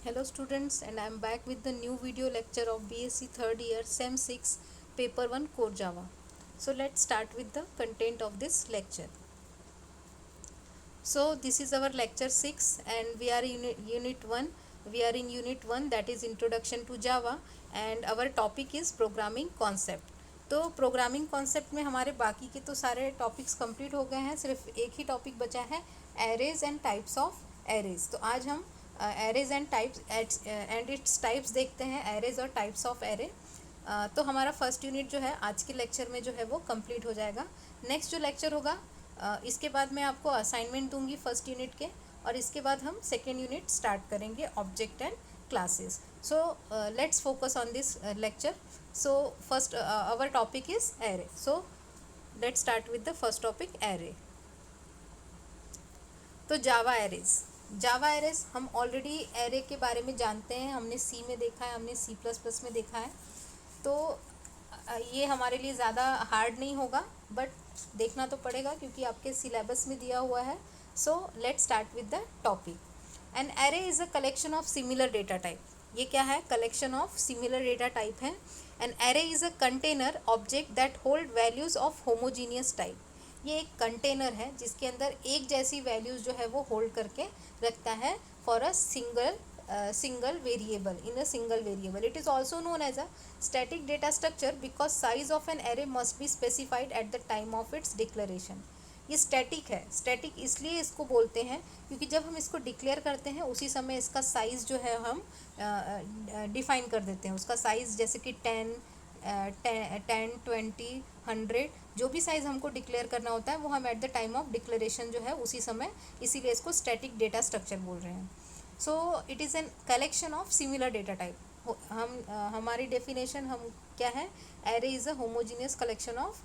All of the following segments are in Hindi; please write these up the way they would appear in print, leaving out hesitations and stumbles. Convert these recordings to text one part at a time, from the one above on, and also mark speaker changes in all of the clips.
Speaker 1: Hello students, and I am back with the new video lecture of BSc third year Sem 6 paper 1 core Java. So let's start with the content of this lecture. So this is our lecture 6 and we are in unit 1. We are in unit 1, that is introduction to Java, and our topic is programming concept. तो प्रोग्रामिंग कॉन्सेप्ट में हमारे बाकी के तो सारे टॉपिक्स कंप्लीट हो गए हैं, सिर्फ एक ही टॉपिक बचा है, arrays and types of arrays. तो आज हम arrays and types and its types देखते हैं, एरेज और टाइप्स ऑफ एरे. तो हमारा फर्स्ट यूनिट जो है आज के लेक्चर में जो है वो कंप्लीट हो जाएगा. नेक्स्ट जो लेक्चर होगा इसके बाद मैं आपको असाइनमेंट दूंगी फर्स्ट यूनिट के, और इसके बाद हम सेकेंड यूनिट स्टार्ट करेंगे, object and classes. So let's focus on this lecture. So first our topic is array. So let's start with the first topic, array. तो जावा एरेज हम ऑलरेडी एरे के बारे में जानते हैं, हमने सी में देखा है, हमने सी प्लस प्लस में देखा है. तो ये हमारे लिए ज़्यादा हार्ड नहीं होगा, बट देखना तो पड़ेगा क्योंकि आपके सिलेबस में दिया हुआ है. So let's start with the topic. An array is a collection of similar data type. ये क्या है? Collection of similar data type है. An array is a container object that hold values of homogeneous type. ये एक कंटेनर है जिसके अंदर एक जैसी वैल्यूज़ जो है वो होल्ड करके रखता है for a single variable, in a single variable. It is also known as a static data structure because size of an array must be specified at the time of its declaration. ये स्टैटिक है. स्टैटिक इसलिए इसको बोलते हैं क्योंकि जब हम इसको डिक्लेयर करते हैं उसी समय इसका साइज़ जो है हम डिफाइन कर देते हैं. उसका साइज़ जैसे कि 10, 20, 100, जो भी साइज़ हमको डिक्लेयर करना होता है वो हम eight the time of declaration जो है उसी समय, इसीलिए इसको स्टैटिक डेटा स्ट्रक्चर बोल रहे हैं. So it is N collection of similar data type. हमारी डेफिनेशन हम क्या है? Array is a homogeneous collection of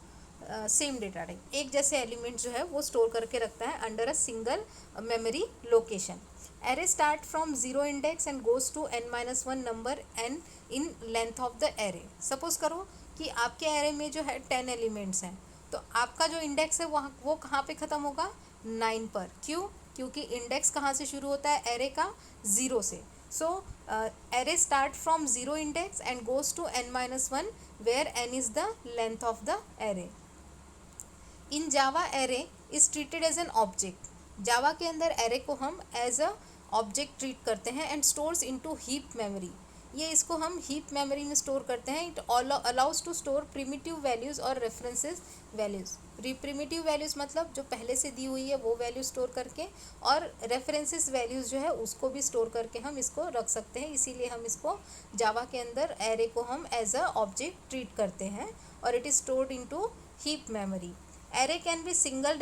Speaker 1: same data type. एक जैसे एलिमेंट जो है वो स्टोर करके रखता है under a single memory location. Array start from zero index and goes to n-1 number n in length of the array. Suppose करो कि आपके एरे में जो है 10 एलिमेंट्स हैं, तो आपका जो इंडेक्स है वो कहाँ पे ख़त्म होगा? 9 पर. क्यों? क्योंकि इंडेक्स कहाँ से शुरू होता है? एरे का 0 से. So array start from zero index and goes to n-1 where n is the length of the array. In Java array is treated as an object. Java के अंदर एरे को हम एज अ ऑब्जेक्ट ट्रीट करते हैं and stores into heap memory. ये इसको हम हीप मेमोरी में स्टोर करते हैं. It allows to store primitive values और रेफरेंसेस वैल्यूज़. प्रिमिटिव वैल्यूज़ मतलब जो पहले से दी हुई है वो वैल्यू स्टोर करके, और रेफरेंसेस वैल्यूज़ जो है उसको भी स्टोर करके हम इसको रख सकते हैं. इसीलिए हम इसको जावा के अंदर एरे को हम एज अ ऑब्जेक्ट ट्रीट करते हैं, और it is stored into heap memory. Array can be single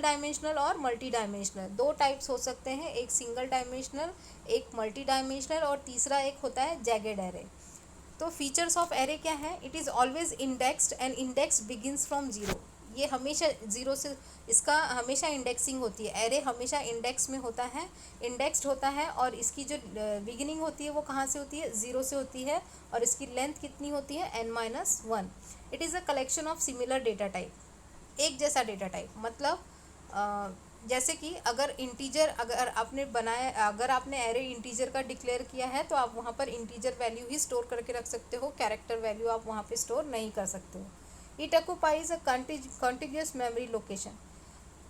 Speaker 1: dimensional और मल्टी डायमेंशनल. दो टाइप्स हो सकते हैं, एक सिंगल डायमेंशनल, एक मल्टी डायमेंशनल, और तीसरा एक होता है जैगेड एरे. तो फीचर्स ऑफ एरे क्या है? It is always indexed and index begins from zero. ये हमेशा जीरो से, इसका हमेशा इंडेक्सिंग होती है. एरे हमेशा इंडेक्स में होता है, इंडेक्स्ड होता है, और इसकी जो बिगिनिंग होती है वो कहाँ से होती है? ज़ीरो से होती है. और इसकी लेंथ कितनी होती है? n-1. It is a collection of similar data type. एक जैसा डेटा टाइप मतलब जैसे कि अगर इंटीजर, अगर आपने बनाया, अगर आपने एरे इंटीजर का डिक्लेयर किया है तो आप वहाँ पर इंटीजर वैल्यू ही स्टोर करके रख सकते हो, कैरेक्टर वैल्यू आप वहाँ पे स्टोर नहीं कर सकते हो. It occupies a contiguous memory location.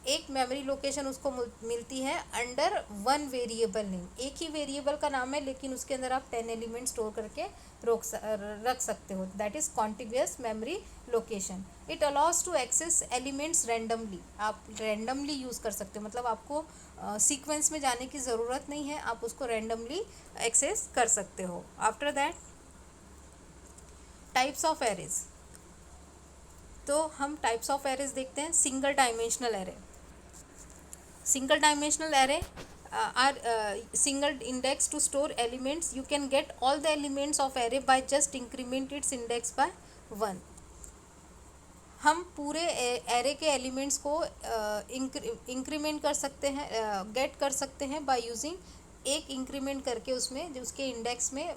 Speaker 1: एक मेमोरी लोकेशन उसको मिलती है अंडर वन वेरिएबल नेम. एक ही वेरिएबल का नाम है लेकिन उसके अंदर आप 10 एलिमेंट स्टोर करके रख सकते हो. That is contiguous memory location. It allows to access elements randomly. आप रैंडमली यूज़ कर सकते हो, मतलब आपको सीक्वेंस में जाने की ज़रूरत नहीं है, आप उसको रैंडमली एक्सेस कर सकते हो. After that, types of arrays. तो हम टाइप्स ऑफ एरेज देखते हैं. Single dimensional array. Single dimensional array are single index to store elements. You can get all the elements of array by just increment its index by 1. हम पूरे एरे के एलिमेंट्स को इंक्रीमेंट कर सकते हैं, गेट कर सकते हैं बाय यूजिंग एक इंक्रीमेंट करके, उसमें जो उसके इंडेक्स में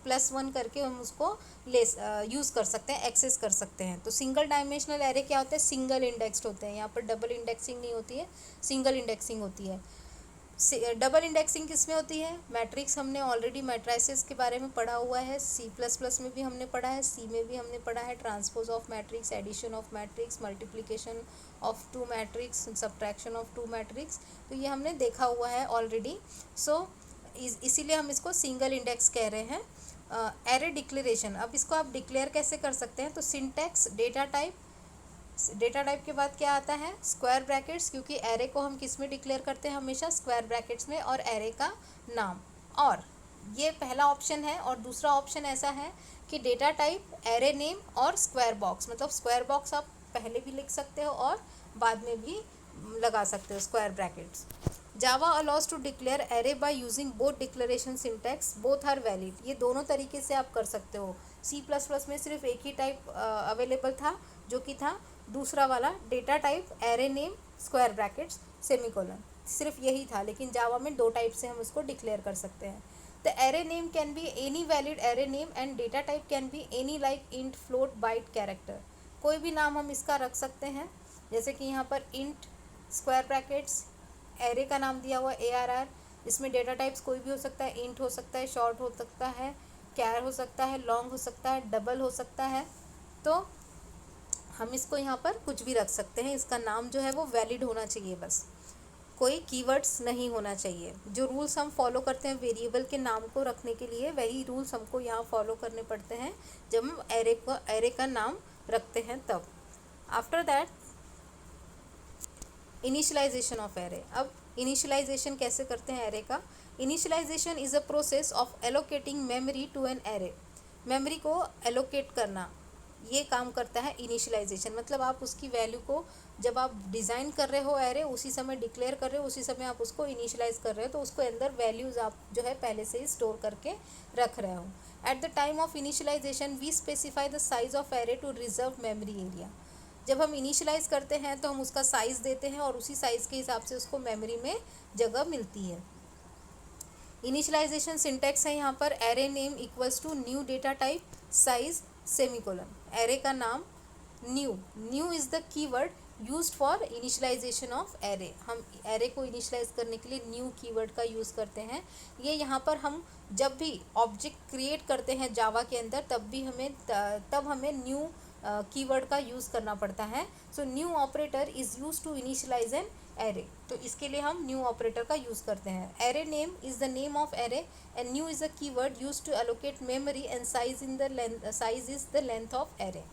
Speaker 1: +1 करके हम उसको यूज़ कर सकते हैं, एक्सेस कर सकते हैं. तो सिंगल डायमेंशनल एरे क्या होता है? सिंगल इंडेक्स्ड होते हैं. यहाँ पर डबल इंडेक्सिंग नहीं होती है, सिंगल इंडेक्सिंग होती है. डबल इंडेक्सिंग किस में होती है? मैट्रिक्स हमने ऑलरेडी मैट्राइसेस के बारे में पढ़ा हुआ है, C++ में भी हमने पढ़ा है, सी में भी हमने पढ़ा है, transpose of matrix, addition of matrix, multiplication of two matrix, subtraction of two matrix, तो ये हमने देखा हुआ है ऑलरेडी। सो इसीलिए हम इसको सिंगल इंडेक्स कह रहे हैं। एरे डिक्लेरेशन, अब इसको आप डिक्लेयर कैसे कर सकते हैं? तो syntax, data type, data type के बाद क्या आता है? स्क्वायर ब्रैकेट्स, क्योंकि एरे को हम किस में डिक्लेयर करते हैं? हमेशा स्क्वायर ब्रैकेट्स में, और एरे का नाम। और ये पहला ऑप्शन है, और दूसरा ऑप्शन ऐसा है कि डेटा टाइप, एरे नेम और स्क्वायर बॉक्स, मतलब स्क्वायर बॉक्स आप पहले भी लिख सकते हो और बाद में भी लगा सकते हो square brackets. Java allows to declare array by using both declaration syntax, both are valid. ये दोनों तरीके से आप कर सकते हो। C++ में सिर्फ एक ही टाइप अवेलेबल था, जो कि था दूसरा वाला, data type, array name, square brackets, semicolon, सिर्फ यही था। लेकिन जावा में दो टाइप से हम उसको डिक्लेयर कर सकते हैं। The array name can be any valid array name and data type can be any like int, float, byte, character. कोई भी नाम हम इसका रख सकते हैं, जैसे कि यहाँ पर इंट, स्क्वायर ब्रैकेट्स, एरे का नाम दिया हुआ ARR। इसमें डेटा टाइप्स कोई भी हो सकता है, इंट हो सकता है, शॉर्ट हो सकता है, कैर हो सकता है, लॉन्ग हो सकता है, डबल हो सकता है। तो हम इसको यहाँ पर कुछ भी रख सकते हैं। इसका नाम जो है वो वैलिड होना चाहिए, बस कोई कीवर्ड्स नहीं होना चाहिए। जो रूल्स हम फॉलो करते हैं वेरिएबल के नाम को रखने के लिए, वही रूल्स हमको यहाँ फॉलो करने पड़ते हैं जब हम एरे का नाम रखते हैं तब। After that initialization of array. अब इनिशियलाइजेशन कैसे करते हैं एरे का? Initialization is a process of allocating memory to an array. Memory को एलोकेट करना, ये काम करता है इनिशियलाइजेशन। मतलब आप उसकी वैल्यू को जब आप डिज़ाइन कर रहे हो एरे, उसी समय डिक्लेयर कर रहे हो, उसी समय आप उसको इनिशियलाइज कर रहे हो, तो उसको अंदर वैल्यूज़ आप जो है पहले से ही स्टोर करके रख रहे हो। At the time of initialization we specify the size of array to reserve memory area. जब हम इनिशियलाइज करते हैं तो हम उसका साइज़ देते हैं, और उसी साइज़ के हिसाब से उसको मेमोरी में जगह मिलती है। इनिशियलाइजेशन सिंटैक्स है यहाँ पर, array name equals to new data type, size, semicolon. Array का नाम new is the keyword used for initialization of array. हम एरे को इनिशियलाइज करने के लिए न्यू कीवर्ड का यूज़ करते हैं। ये यहाँ पर हम जब भी ऑब्जेक्ट क्रिएट करते हैं जावा के अंदर, तब हमें न्यू कीवर्ड का यूज़ करना पड़ता है। So new operator is use to initialize an array, तो इसके लिए हम न्यू ऑपरेटर का यूज़ करते हैं। Array name is the name of array and new is a keyword use to allocate memory and size is the length of array.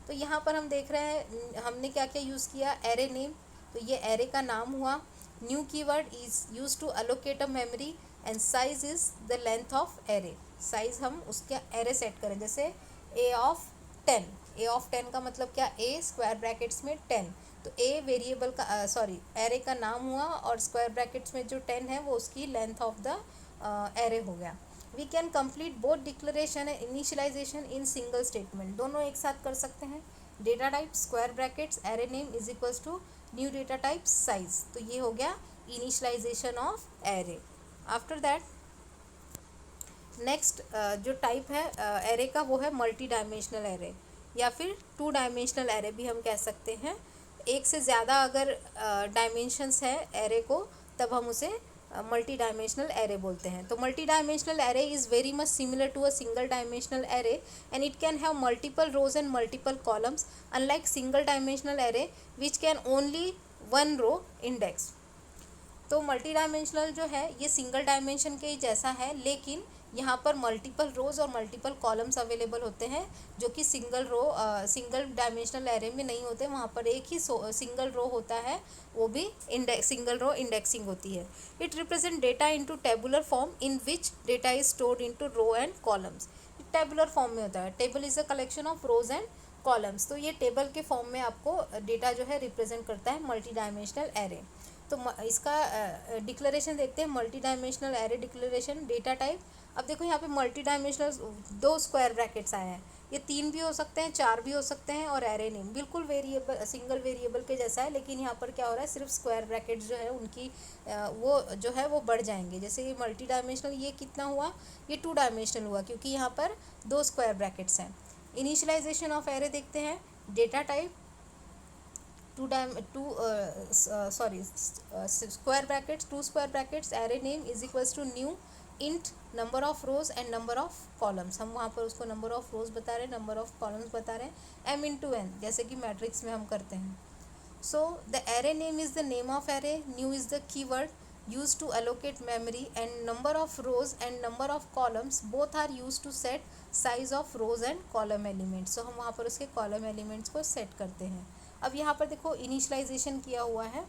Speaker 1: तो यहाँ पर हम देख रहे हैं हमने क्या क्या यूज़ किया। एरे नेम, तो ये एरे का नाम हुआ। New keyword is use to allocate a memory and size is the length of array. Size हम उसका एरे सेट करें, जैसे A ऑफ 10। A ऑफ 10 का मतलब क्या? A स्क्वायर ब्रैकेट्स में 10, तो A वेरिएबल का एरे का नाम हुआ, और स्क्वायर ब्रैकेट्स में जो 10 है वो उसकी लेंथ ऑफ द एरे हो गया। We can complete both declaration and initialization in single statement. दोनों एक साथ कर सकते हैं। Data type, square brackets, array name is equals to new data type, size. तो ये हो गया initialization of array. After that next जो टाइप है एरे का, वो है मल्टी डायमेंशनल एरे, या फिर 2 डायमेंशनल एरे भी हम कह सकते हैं। एक से ज़्यादा अगर डायमेंशंस है एरे को, तब हम उसे मल्टी डायमेंशनल एरे बोलते हैं। तो multi dimensional array is very much similar to a single dimensional array and it can have multiple rows and multiple columns, unlike single dimensional array which can only 1 row index. तो मल्टी डायमेंशनल जो है ये सिंगल डायमेंशन के ही जैसा है, लेकिन यहाँ पर मल्टीपल रोज और मल्टीपल कॉलम्स अवेलेबल होते हैं, जो कि सिंगल डायमेंशनल एरे में नहीं होते। वहाँ पर एक ही सिंगल रो होता है, वो भी सिंगल रो इंडेक्सिंग होती है। It represent data into tabular form in which data is stored into row and columns. Tabular form में होता है। Table is a collection of rows and columns, तो ये टेबल के फॉर्म में आपको डेटा जो है रिप्रेजेंट करता है मल्टी डायमेंशनल एरे। तो इसका डिक्लेरेशन देखते हैं। Multi dimensional array declaration, data type. अब देखो यहाँ पे मल्टी डायमेंशनल 2 स्क्वायर ब्रैकेट्स आए हैं, ये 3 भी हो सकते हैं, 4 भी हो सकते हैं, और एरे नेम बिल्कुल सिंगल वेरिएबल के जैसा है, लेकिन यहाँ पर क्या हो रहा है, सिर्फ स्क्वायर ब्रैकेट्स जो है उनकी वो जो है वो बढ़ जाएंगे। जैसे ये मल्टी डायमेंशनल, ये कितना हुआ, ये 2 डायमेंशनल हुआ, क्योंकि यहाँ पर 2 स्क्वायर ब्रैकेट्स हैं। इनिशियलाइजेशन ऑफ एरे देखते हैं। Data type square brackets, 2 square brackets, array name is equals to new int number of rows and number of columns. हम वहाँ पर उसको नंबर ऑफ रोज बता रहे हैं, नंबर ऑफ कॉलम्स बता रहे हैं, m इंटू n, जैसे कि मैट्रिक्स में हम करते हैं। So the array name is the name of array, new is the keyword used to allocate memory, and number of rows and number of columns both are used to set size of rows and column elements। so हम वहाँ पर उसके column elements को set करते हैं। अब यहाँ पर देखो initialization किया हुआ है,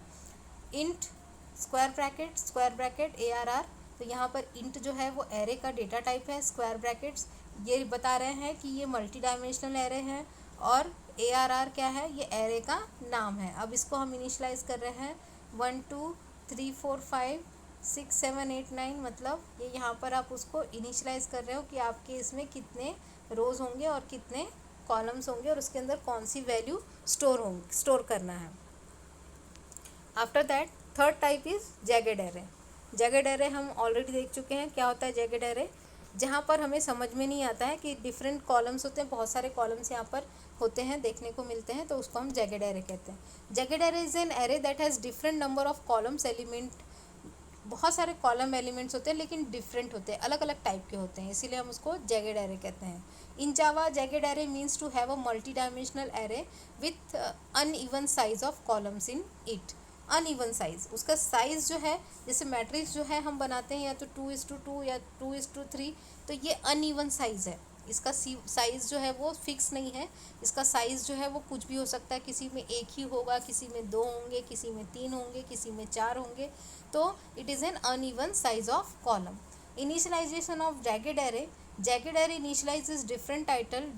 Speaker 1: int स्क्वायर ब्रैकेट ARR। तो यहाँ पर int जो है वो एरे का डेटा टाइप है, स्क्वायर ब्रैकेट्स ये बता रहे हैं कि ये मल्टी डायमेंशनल एरे है, और ARR क्या है, ये एरे का नाम है। अब इसको हम इनिशलाइज कर रहे हैं 1 2 3 4 5 6 7 8 9, मतलब ये यहाँ पर आप उसको इनिशलाइज कर रहे हो कि आपके इसमें कितने रोज़ होंगे और कितने कॉलम्स होंगे और उसके अंदर कौन सी वैल्यू स्टोर करना है। After that third type is jagged array. Jagged array हम ऑलरेडी देख चुके हैं क्या होता है जैगेड एरे, जहाँ पर हमें समझ में नहीं आता है कि डिफरेंट कॉलम्स होते हैं, बहुत सारे कॉलम्स यहाँ पर होते हैं, देखने को मिलते हैं, तो उसको हम जैगेड एरे कहते हैं। Jagged array is an array that has different number of columns element. बहुत सारे कॉलम एलिमेंट्स होते हैं लेकिन डिफरेंट होते हैं, अलग अलग टाइप के होते हैं, इसीलिए हम उसको जैगेड एरे कहते हैं। In Java jagged array means to have a multi dimensional array with uneven size of columns in it. Uneven size, उसका साइज़ जो है, जैसे मैट्रिक्स जो है हम बनाते हैं या तो 2:2 या 2:3, तो ये अनइवन साइज़ है। इसका साइज़ जो है वो फिक्स नहीं है, इसका साइज़ जो है वो कुछ भी हो सकता है, किसी में एक ही होगा, किसी में 2 होंगे, किसी में 3 होंगे, किसी में 4 होंगे, तो it is an uneven size of column. Initialization of jagged array, jagged array initialize different title,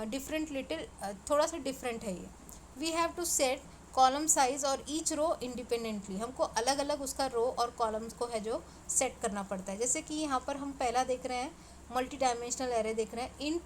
Speaker 1: different little, थोड़ा सा डिफरेंट है ये। We have to set column size और ईच रो इंडिपेंडेंटली, हमको अलग अलग उसका रो और कॉलम्स को है जो सेट करना पड़ता है। जैसे कि यहाँ पर हम पहला देख रहे हैं मल्टी डायमेंशनल एरे देख रहे हैं, int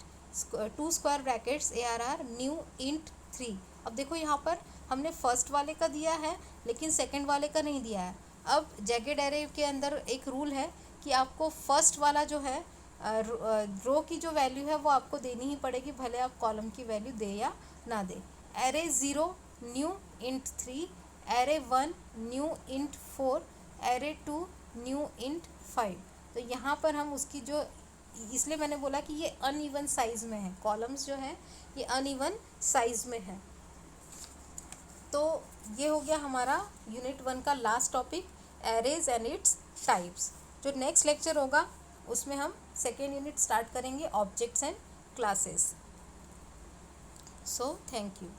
Speaker 1: 2 square brackets ARR new int 3। अब देखो यहाँ पर हमने फर्स्ट वाले का दिया है लेकिन सेकंड वाले का नहीं दिया है। अब जैगेड एरे के अंदर एक रूल है कि आपको फर्स्ट वाला जो है रो की जो वैल्यू है वो आपको देनी ही पड़ेगी, भले आप कॉलम की वैल्यू दे या ना दे। Array 0 new int 3, array 1 new int 4, array 2 new int 5। तो यहाँ पर हम उसकी जो, इसलिए मैंने बोला कि ये अनइवन साइज़ में है, कॉलम्स जो हैं ये अनइवन साइज़ में है। तो ये हो गया हमारा यूनिट 1 का last topic, arrays and its types. जो नेक्स्ट लेक्चर होगा उसमें हम सेकेंड यूनिट स्टार्ट करेंगे, objects and classes. So thank you.